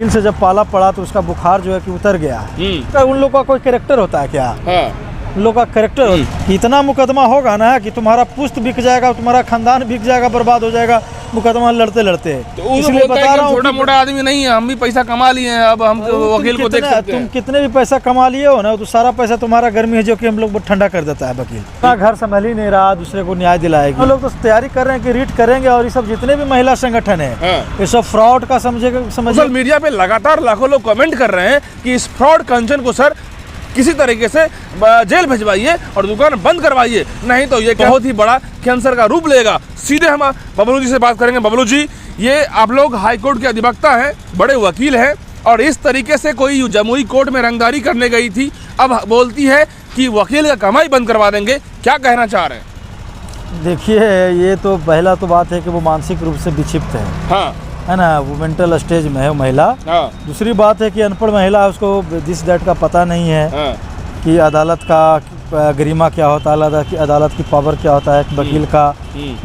दिल से जब पाला पड़ा तो उसका बुखार जो है कि उतर गया। तो उन लोगों का कोई कैरेक्टर होता है क्या? उन लोगों का कैरेक्टर इतना मुकदमा होगा ना कि तुम्हारा पुश्त बिक जाएगा, तुम्हारा खानदान बिक जाएगा, बर्बाद हो जाएगा मुकदमा लड़ते लड़ते। तो इसलिए बता रहा हूँ छोटा मोटा आदमी नहीं है, हम भी पैसा कमा लिए हैं, अब हम वकील को देख सकते हैं। तुम कितने भी पैसा कमा लिए हो ना तो सारा पैसा तुम्हारा गर्मी है जो कि हम लोग ठंडा कर देता है वकील। अपना घर संभाल ही नहीं रहा, दूसरे को न्याय दिलाएगी। हम लोग तो तैयारी कर रहे हैं कि रीट करेंगे और ये सब जितने भी महिला संगठन है ये सब फ्रॉड का समझिए। सोशल मीडिया पे लगातार लाखों लोग कमेंट कर रहे हैं कि इस फ्रॉड कंचन को सर किसी तरीके से जेल भिजवाइए और दुकान बंद करवाइए, नहीं तो ये बहुत ही बड़ा कैंसर का रूप लेगा। सीधे हम बबलू जी से बात करेंगे। बबलू जी, ये आप लोग हाई कोर्ट के अधिवक्ता हैं, बड़े वकील हैं, और इस तरीके से कोई जमुई कोर्ट में रंगदारी करने गई थी, अब बोलती है कि वकील का कमाई बंद करवा देंगे, क्या कहना चाह रहे हैं? देखिए, ये तो पहला तो बात है कि वो मानसिक रूप से विक्षिप्त है। हाँ, है ना, वो मेंटल स्टेज में है वो महिला। दूसरी बात है कि अनपढ़ महिला, उसको दिस दैट का पता नहीं है कि अदालत का गरिमा क्या होता है, अदालत की पावर क्या होता है, वकील का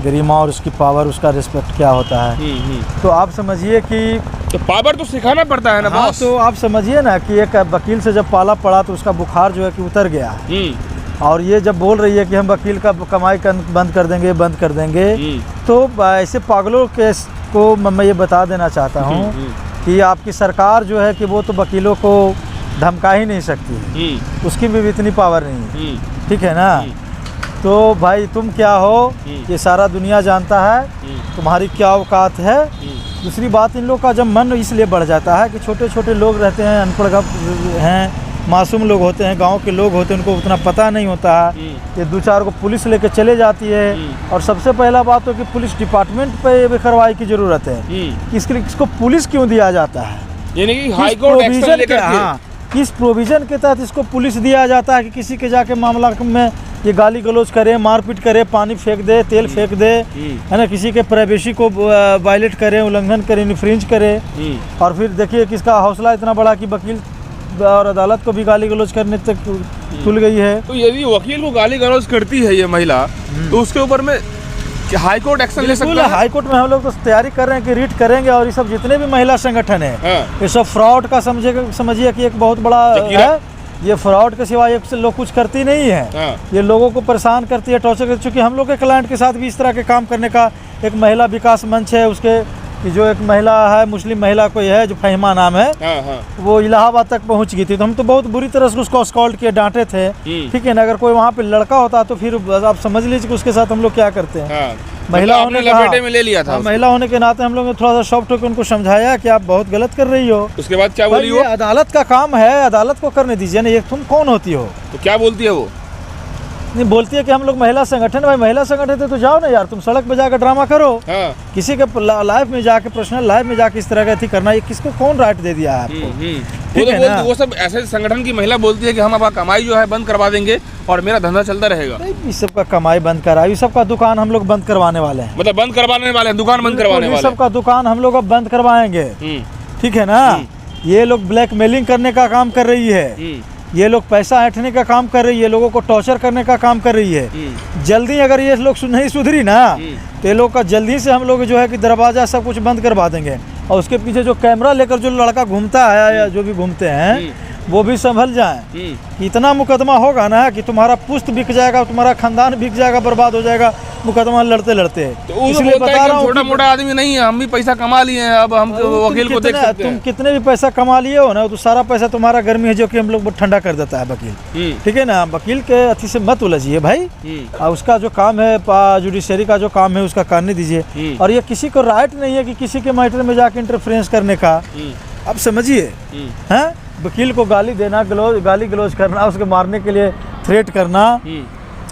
गरिमा और उसकी पावर, उसका रिस्पेक्ट क्या होता है। तो आप समझिए कि तो पावर तो सिखाना पड़ता है ना बॉस। तो आप समझिए ना कि एक वकील से जब पाला पड़ा तो उसका बुखार जो है कि उतर गया। और ये जब बोल रही है कि हम वकील का कमाई बंद कर देंगे, तो ऐसे पागलों के को मैं ये बता देना चाहता हूँ कि आपकी सरकार जो है कि वो तो वकीलों को धमका ही नहीं सकती है, उसकी भी इतनी पावर नहीं है, ठीक है ना। तो भाई तुम क्या हो ये सारा दुनिया जानता है, तुम्हारी क्या औकात है। दूसरी बात, इन लोग का जब मन इसलिए बढ़ जाता है कि छोटे छोटे लोग रहते हैं, अनपढ़ हैं, मासूम लोग होते हैं, गांव के लोग होते हैं, उनको उतना पता नहीं होता है। ये दो चार को पुलिस लेके चले जाती है। और सबसे पहला बात तो कि पुलिस डिपार्टमेंट पे कार्रवाई की जरूरत है कि इसको पुलिस क्यों दिया जाता है, यानी कि हाई कोर्ट एक्शन लेकर के किस प्रोविजन के तहत इसको पुलिस दिया जाता है कि किसी के जाके मामला में ये गाली गलौज करे, मारपीट करे, पानी फेंक दे, तेल फेंक दे, है ना, किसी के प्राइवेसी को वायलेट करे, उल्लंघन करे, इन्फ्रिंज करे। और फिर देखिए किसका हौसला इतना बड़ा कि वकील और अदालत को भी गाली गलौज करने तक तुल गई है। तो यदि वकील को गाली गलौज करती है ये महिला, तो उसके ऊपर में हाई कोर्ट एक्शन ले सकता है। हाई कोर्ट में हम लोग तो तैयारी कर रहे हैं कि रीट करेंगे और ये सब जितने भी महिला संगठन है ये सब फ्रॉड का समझिए कि एक बहुत बड़ा है। ये फ्रॉड के सिवा एक लोग कुछ करती नहीं है, ये लोगों को परेशान करती है, टॉर्चर करती है। चूँकि हम लोग के क्लाइंट के साथ भी इस तरह के काम करने का एक महिला विकास मंच है, उसके कि जो एक महिला है, मुस्लिम महिला कोई है जो फहिमा नाम है, वो इलाहाबाद तक पहुंच गई थी। तो हम तो बहुत बुरी तरह से उसको अस्सॉल्ट किए, डांटे थे, ठीक है ना। अगर कोई वहाँ पे लड़का होता तो फिर आप समझ लीजिए कि उसके साथ हम लोग क्या करते हैं। महिला होने में ले लिया था, महिला होने के नाते हम लोग ने थोड़ा सा सॉफ्ट होकर उनको समझाया कि आप बहुत गलत कर रही हो। उसके बाद क्या बोली? अदालत का काम है, अदालत को करने दीजिए ना, ये तुम कौन होती हो? तो क्या बोलती है वो? नहीं, बोलती है कि हम लोग महिला संगठन। भाई महिला संगठन थे तो जाओ ना यार, तुम सड़क पे जाकर ड्रामा करो। किसी के लाइफ में जाके, पर्सनल लाइफ में जाके इस तरह का करना, ये किसको कौन राइट दे दिया है आपको? वो सब ऐसे संगठन की महिला बोलती है कि हम अब कमाई जो है बंद करवा देंगे और मेरा धंधा चलता रहेगा। इस सब का कमाई बंद कराई, इस सब का दुकान हम लोग बंद करवाने वाले हैं। मतलब बंद करवाने वाले हैं, दुकान बंद करवाने वाले हैं। सब का दुकान हम लोग अब बंद करवाएंगे, ठीक है ना। ये लोग ब्लैकमेलिंग करने का काम कर रही है, ये लोग पैसा ऐंठने का काम कर रही है, लोगों को टॉर्चर करने का काम कर रही है। जल्दी अगर ये लोग नहीं सुधरी ना तो ये लोग का जल्दी से हम लोग जो है कि दरवाजा सब कुछ बंद करवा देंगे। और उसके पीछे जो कैमरा लेकर जो लड़का घूमता है या जो भी घूमते हैं वो भी संभल जाए। इतना मुकदमा होगा ना कि तुम्हारा पुश्त बिक जाएगा, तुम्हारा खानदान बिक जाएगा, बर्बाद हो जाएगा मुकदमा लड़ते लड़ते। तो इसलिए बता रहा हूँ छोटा मोटा आदमी नहीं है, हम भी पैसा कमा लिए हैं, अब हम वकील को देख सकते हैं। तुम कितने भी पैसा कमा लिए हो ना तो सारा पैसा तुम्हारा गर्मी है जो कि हम लोग ठंडा कर देता है वकील, ठीक है ना। वकील के अथी से मत उलझिए भाई, उसका जो काम है जुडिशरी का जो काम है उसका करने दीजिए। और ये किसी को राइट नहीं है कि किसी के मैटर में जाके इंटरफेरेंस करने का। अब समझिए, हैं, वकील को गाली देना, गाली गलौज करना, उसके मारने के लिए थ्रेट करना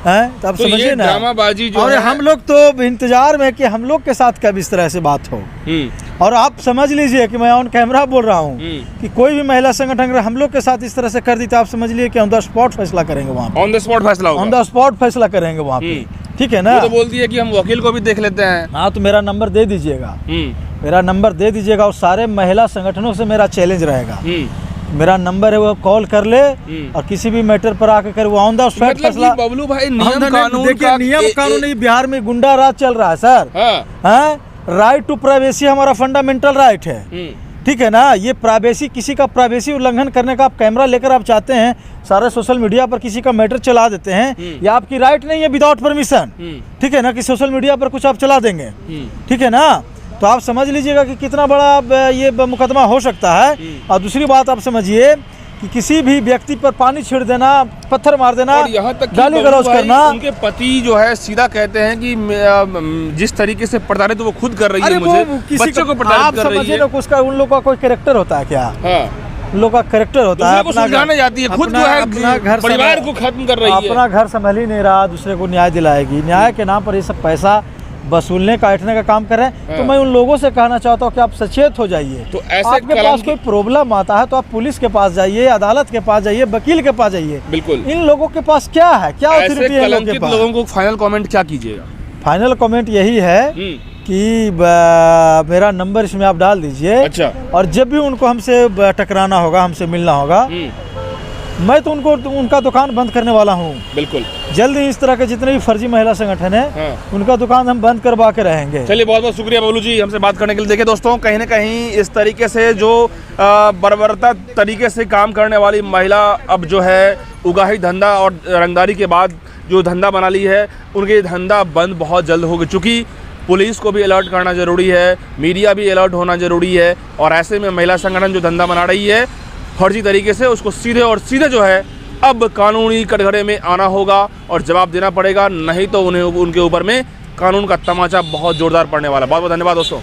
है, तो आप समझिए ना ड्रामाबाजी जो और हम लोग तो इंतजार में कि हम लोग के साथ कब इस तरह से बात हो। और आप समझ लीजिए कि मैं ऑन कैमरा बोल रहा हूँ कि कोई भी महिला संगठन अगर हम लोग के साथ इस तरह से कर दी तो आप समझ लीजिए कि ऑन द स्पॉट फैसला करेंगे वहाँ पे। ऑन द स्पॉट फैसला होगा, ऑन द स्पॉट फैसला करेंगे वहाँ पे, ठीक है ना। वो तो बोलती है कि हम वकील को भी देख लेते हैं। हाँ, तो मेरा नंबर दे दीजिएगा, मेरा नंबर दे दीजिएगा और सारे महिला संगठनों से मेरा चैलेंज रहेगा। मेरा नंबर है, वो कॉल कर ले और किसी भी मैटर पर आकर कर वो ऑन द स्पॉट फैसला। बबलू भाई, नियम कानून, देखिए नियम कानून ही बिहार में गुंडा राज चल रहा है सर। राइट टू प्राइवेसी हमारा फंडामेंटल राइट है, ठीक है ना। ये प्राइवेसी, किसी का प्राइवेसी उल्लंघन करने का आप कैमरा लेकर आप चाहते हैं, सारे सोशल मीडिया पर किसी का मैटर चला देते हैं, ये आपकी राइट नहीं है विदाउट परमिशन, ठीक है ना, कि सोशल मीडिया पर कुछ आप चला देंगे, ठीक है ना। तो आप समझ लीजिएगा कि कितना बड़ा ये मुकदमा हो सकता है। और दूसरी बात आप समझिए कि किसी भी व्यक्ति पर पानी छिड़ देना, पत्थर मार देना, और यहाँ तक गाली गलौज करना। उनके पति जो है सीधा कहते हैं कि जिस तरीके से प्रताड़ित वो खुद कर रही है, मुझे बच्चों को प्रताड़ित कर रही है। उसका उन लोगों का कोई कैरेक्टर होता है क्या? उन लोगों का कैरेक्टर होता है, अपना समझाने जाती है, खुद जो है अपना घर परिवार को खत्म कर रही है, अपना घर संभाल ही नहीं रहा, दूसरे को न्याय दिलाएगी। न्याय के नाम पर ये सब पैसा वसूलने काटने का काम कर रहे हैं। तो मैं उन लोगों से कहना चाहता हूँ कि आप सचेत हो जाइए। तो ऐसे आपके पास कोई प्रॉब्लम आता है तो आप पुलिस के पास जाइए, अदालत के पास जाइए, वकील के पास जाइए। बिल्कुल। इन लोगों के पास क्या है, क्या ऑथोरिटी है ऐसे लोगों को फाइनल कमेंट क्या कीजिएगा? फाइनल कमेंट यही है कि मेरा नंबर इसमें आप डाल दीजिए। अच्छा। और जब भी उनको हमसे टकराना होगा, हमसे मिलना होगा, मैं तो उनका दुकान बंद करने वाला हूँ। बिल्कुल। जल्द ही इस तरह के जितने भी फर्जी महिला संगठन है, उनका दुकान हम बंद करवा के रहेंगे। चलिए, बहुत बहुत शुक्रिया बबलू जी हमसे बात करने के लिए। देखिए दोस्तों, कहीं ना कहीं इस तरीके से जो बर्बरता तरीके से काम करने वाली महिला अब जो है उगाही धंधा और रंगदारी के बाद जो धंधा बना ली है, उनके धंधा बंद बहुत जल्द होगी। चूँकि पुलिस को भी अलर्ट करना जरूरी है, मीडिया भी अलर्ट होना जरूरी है, और ऐसे में महिला संगठन जो धंधा बना रही है फर्जी तरीके से, उसको सीधे जो है अब कानूनी कटघरे में आना होगा और जवाब देना पड़ेगा, नहीं तो उन्हें उनके ऊपर में कानून का तमाचा बहुत जोरदार पड़ने वाला। बहुत बहुत धन्यवाद दोस्तों।